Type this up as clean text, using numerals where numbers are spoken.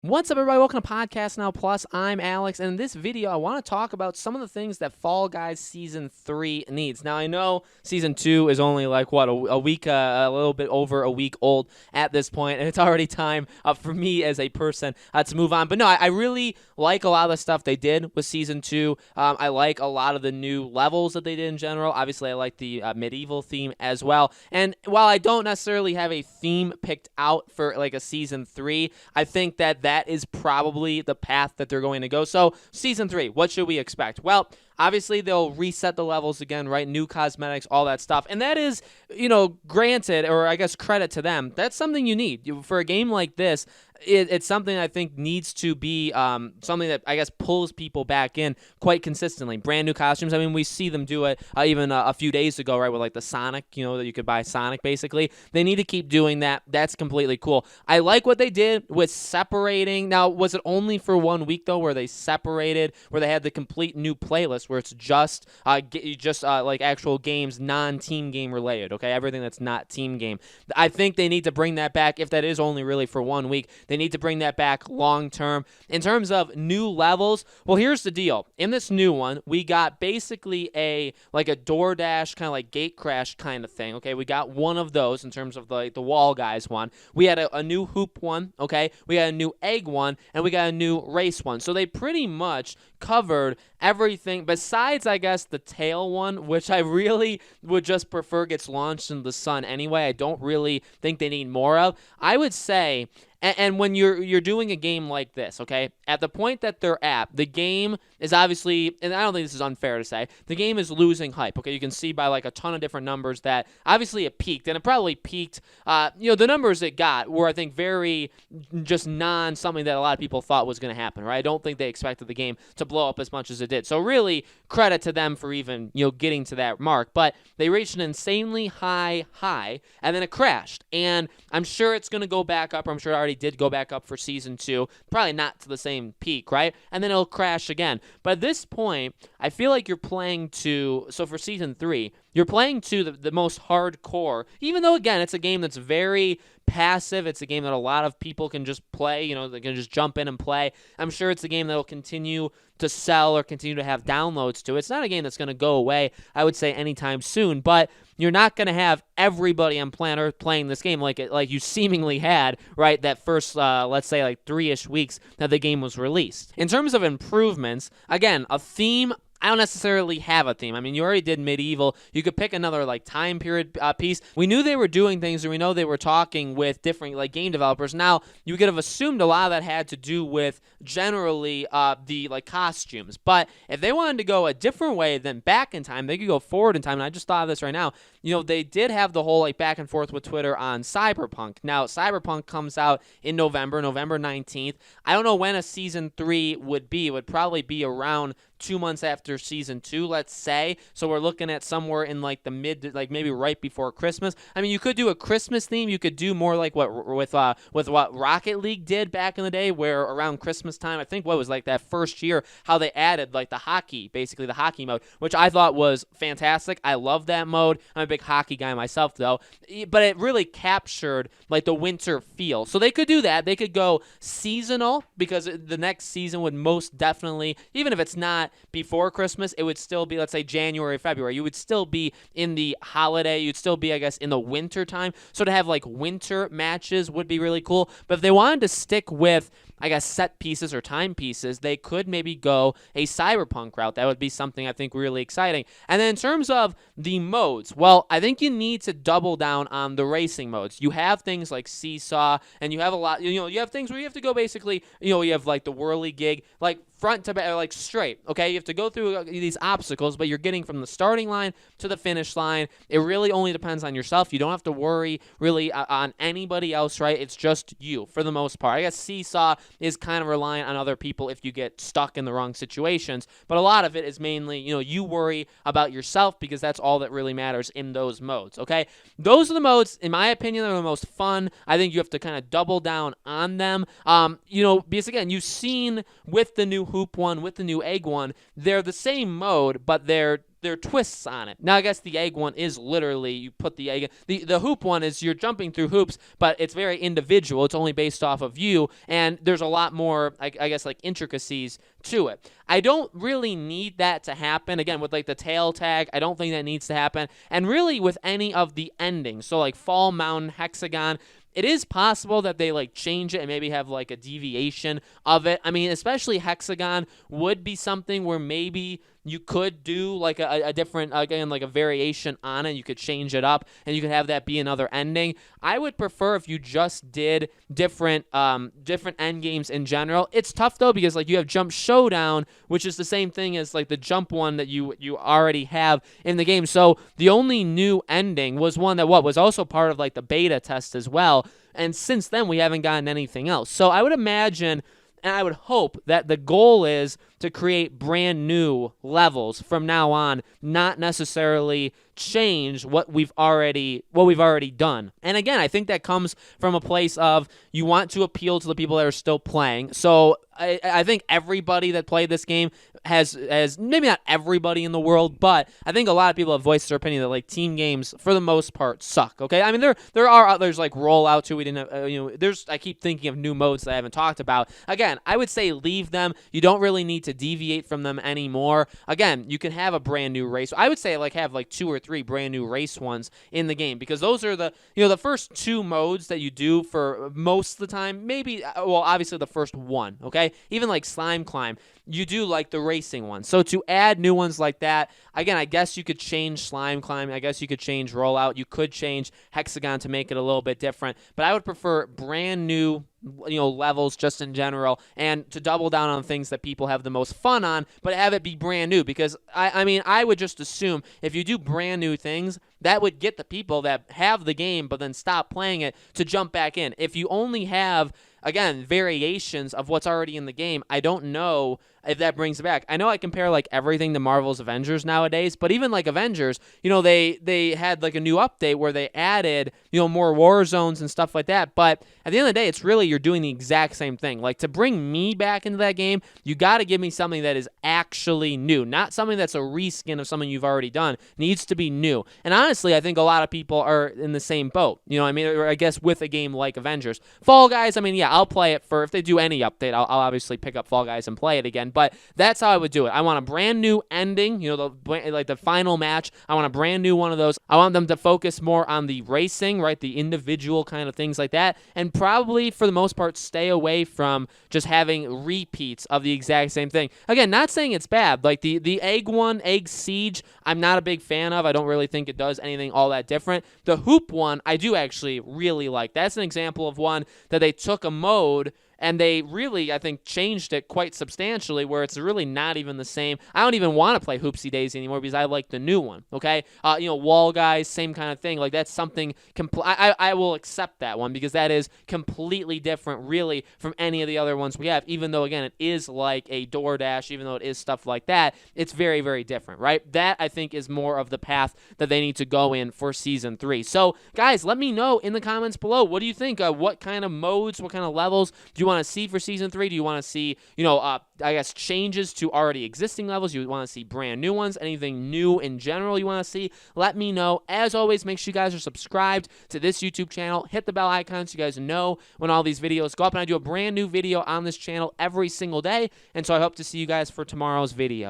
What's up, everybody? Welcome to Podcast Now Plus. I'm Alex, and in this video, I want to talk about some of the things that Fall Guys Season 3 needs. Now, I know Season 2 is only like, a week, a little bit over a week old at this point, and it's already time for me as a person to move on. But no, I really like a lot of the stuff they did with Season 2. I like a lot of the new levels that they did in general. Obviously, I like the medieval theme as well. And while I don't necessarily have a theme picked out for like a Season 3, I think that is probably the path that they're going to go. So, Season 3, what should we expect? Well, obviously, they'll reset the levels again, right? New cosmetics, all that stuff. And that is, granted, or I guess credit to them, that's something you need. For a game like this, it's something I think needs to be something that I guess pulls people back in quite consistently. Brand new costumes. I mean, we see them do it even a few days ago, right, with like the Sonic, that you could buy Sonic basically. They need to keep doing that. That's completely cool. I like what they did with separating. Now, was it only for 1 week though, where they separated, where they had the complete new playlist where it's just like actual games, non-team game related, okay? Everything that's not team game. I think they need to bring that back if that is only really for 1 week. They need to bring that back long term. In terms of new levels, well, here's the deal. In this new one, we got basically a DoorDash kind of like gate crash kind of thing, okay? We got one of those in terms of the wall guys one. We had a new hoop one, okay? We got a new egg one, and we got a new race one. So they pretty much covered everything besides, I guess, the tail one, which I really would just prefer gets launched in the sun anyway. I don't really think they need more of. I would say, and when you're doing a game like this, okay, at the point that they're at, the game is obviously, and I don't think this is unfair to say, the game is losing hype, okay? You can see by like a ton of different numbers that obviously it peaked, and it probably peaked, the numbers it got were, I think, very just something that a lot of people thought was going to happen, right? I don't think they expected the game to blow up as much as it did. So really, credit to them for even, getting to that mark. But they reached an insanely high, and then it crashed. And I'm sure it's going to go back up, or I'm sure it already did go back up for Season 2. Probably not to the same peak, right? And then it'll crash again. But at this point, I feel like you're playing to, so for Season 3, you're playing to the most hardcore, even though, again, it's a game that's very passive. It's a game that a lot of people can just play, they can just jump in and play. I'm sure it's a game that will continue to sell or continue to have downloads to. It's not a game that's going to go away, I would say, anytime soon, but you're not going to have everybody on planet Earth playing this game like you seemingly had, right, that first, let's say, like 3-ish weeks that the game was released. In terms of improvements, again, a theme, I don't necessarily have a theme. I mean, you already did medieval. You could pick another time period piece. We knew they were doing things, and we know they were talking with different game developers. Now, you could have assumed a lot of that had to do with generally the costumes. But if they wanted to go a different way than back in time, they could go forward in time. And I just thought of this right now. They did have the whole back and forth with Twitter on Cyberpunk. Now, Cyberpunk comes out in November 19th. I don't know when a Season 3 would be. It would probably be around 2 months after Season 2, let's say. So we're looking at somewhere in the mid, maybe right before Christmas. I mean, you could do a Christmas theme. You could do more like what Rocket League did back in the day, where around Christmas time, I think what was that first year, how they added the hockey, basically the hockey mode, which I thought was fantastic. I love that mode. I'm a big hockey guy myself, though. But it really captured the winter feel. So they could do that. They could go seasonal, because the next season would most definitely, even if it's not before Christmas, it would still be, let's say, January, February. You would still be in the holiday. You'd still be, I guess, in the winter time. So to have winter matches would be really cool. But if they wanted to stick with, I guess, set pieces or time pieces, they could maybe go a Cyberpunk route. That would be something I think really exciting. And then in terms of the modes, well, I think you need to double down on the racing modes. You have things like Seesaw, and you have a lot, you have things where you have to go basically, you have the whirligig, front to back, straight, okay? You have to go through these obstacles, but you're getting from the starting line to the finish line. It really only depends on yourself. You don't have to worry really on anybody else, right? It's just you for the most part. I guess Seesaw is kind of reliant on other people if you get stuck in the wrong situations, but a lot of it is mainly, you worry about yourself, because that's all that really matters in those modes, okay? Those are the modes, in my opinion, that are the most fun. I think you have to kind of double down on them, because again, you've seen with the new hoop one, with the new egg one, they're the same mode, but they're there are twists on it. Now, I guess the egg one is literally you put the egg. The hoop one is you're jumping through hoops, but it's very individual. It's only based off of you, and there's a lot more, I guess, like intricacies to it. I don't really need that to happen. Again, with like the tail tag, I don't think that needs to happen. And really with any of the endings, so like Fall Mountain, Hexagon, it is possible that they like change it and maybe have like a deviation of it. I mean, especially Hexagon would be something where maybe you could do like a different, again, like a variation on it. You could change it up and you could have that be another ending. I would prefer if you just did different end games in general. It's tough though because like you have Jump Showdown, which is the same thing as like the jump one that you already have in the game. So the only new ending was one that was also part of like the beta test as well. And since then we haven't gotten anything else. So I would imagine and I would hope that the goal is to create brand new levels from now on, not necessarily change what we've already done. And again, I think that comes from a place of you want to appeal to the people that are still playing. So I think everybody that played this game has maybe not everybody in the world, but I think a lot of people have voiced their opinion that like team games for the most part suck. Okay, I mean there are others like Rollout too. We didn't have, I keep thinking of new modes that I haven't talked about. Again, I would say leave them. You don't really need to deviate from them anymore. Again, you can have a brand new race. I would say like have like 2 or 3 brand new race ones in the game because those are the the first 2 modes that you do for most of the time. Maybe obviously the first one. Okay, even like Slime Climb, you do like the racing one. So to add new ones like that, again, I guess you could change Slime Climb. I guess you could change Rollout. You could change Hexagon to make it a little bit different. But I would prefer brand new levels just in general, and to double down on things that people have the most fun on, but have it be brand new. Because I mean, I would just assume if you do brand new things, that would get the people that have the game but then stop playing it to jump back in. If you only have, again, variations of what's already in the game, I don't know if that brings it back. I know I compare like everything to Marvel's Avengers nowadays, but even like Avengers, they had like a new update where they added, more war zones and stuff like that. But at the end of the day, it's really you're doing the exact same thing. Like to bring me back into that game, you got to give me something that is actually new, not something that's a reskin of something you've already done. It needs to be new. And honestly, I think a lot of people are in the same boat. Or I guess with a game like Avengers. Fall Guys, I mean, yeah, I'll play it if they do any update, I'll obviously pick up Fall Guys and play it again. But that's how I would do it. I want a brand new ending, the final match. I want a brand new one of those. I want them to focus more on the racing, right? The individual kind of things like that. And probably for the most part, stay away from just having repeats of the exact same thing. Again, not saying it's bad. Like the Egg one, Egg Siege, I'm not a big fan of. I don't really think it does anything all that different. The Hoop one, I do actually really like. That's an example of one that they took a mode and they really, I think, changed it quite substantially where it's really not even the same. I don't even want to play Hoopsie Daisy anymore because I like the new one, okay? Wall Guys, same kind of thing. Like, that's something, I will accept that one because that is completely different, really, from any of the other ones we have, even though, again, it is like a DoorDash, even though it is stuff like that. It's very, very different, right? That, I think, is more of the path that they need to go in for Season 3. So, guys, let me know in the comments below. What do you think? What kind of modes, what kind of levels do you want to see for Season 3? Do you want to see, I guess, changes to already existing levels? You want to see brand new ones? Anything new in general you want to see? Let me know. As always, make sure you guys are subscribed to this YouTube channel. Hit the bell icon so you guys know when all these videos go up. And I do a brand new video on this channel every single day. And so I hope to see you guys for tomorrow's video.